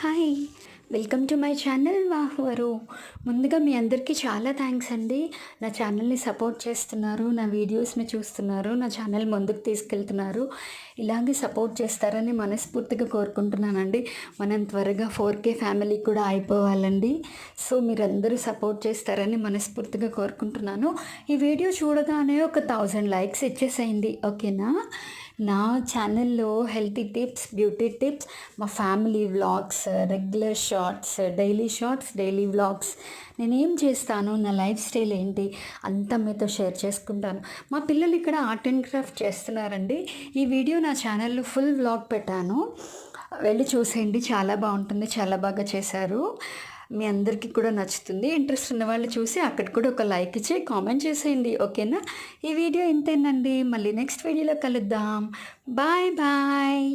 Hi! Welcome to my channel వాహ్వరు. ముందుగా మీ అందరికీ చాలా థ్యాంక్స్ అండి. నా ఛానల్‌ని సపోర్ట్ చేస్తున్నారు, నా వీడియోస్‌ని చూస్తున్నారు, నా ఛానల్ ముందుకు తీసుకెళ్తున్నారు. ఇలాగే సపోర్ట్ చేస్తారని మనస్ఫూర్తిగా కోరుకుంటున్నానండి. మనం త్వరగా 4K ఫ్యామిలీ కూడా అయిపోవాలండి. సో మీరందరూ సపోర్ట్ చేస్తారని మనస్ఫూర్తిగా కోరుకుంటున్నాను. ఈ వీడియో చూడగానే ఒక 1000 లైక్స్ ఇచ్చేసేయండి. ఓకేనా? నా ఛానల్లో హెల్తీ టిప్స్, బ్యూటీ టిప్స్, మా family vlogs, regular shorts, daily vlogs, నేనేం చేస్తాను, నా లైఫ్ స్టైల్ ఏంటి అంతా మీతో షేర్ చేసుకుంటాను. మా పిల్లలు ఇక్కడ ఆర్ట్ అండ్ క్రాఫ్ట్ చేస్తున్నారండి. ఈ వీడియో నా ఛానల్లో ఫుల్ వ్లాగ్ పెట్టాను, వెళ్ళి చూసేయండి. చాలా బాగుంటుంది, చాలా బాగా చేశారు. మీ అందరికీ కూడా నచ్చుతుంది. ఇంట్రెస్ట్ ఉన్న వాళ్ళు చూసి అక్కడ కూడా ఒక లైక్ ఇచ్చి కామెంట్ చేసేయండి. ఓకేనా? ఈ వీడియో ఇంతేనండి. మళ్ళీ నెక్స్ట్ వీడియోలో కలుద్దాం. Bye bye.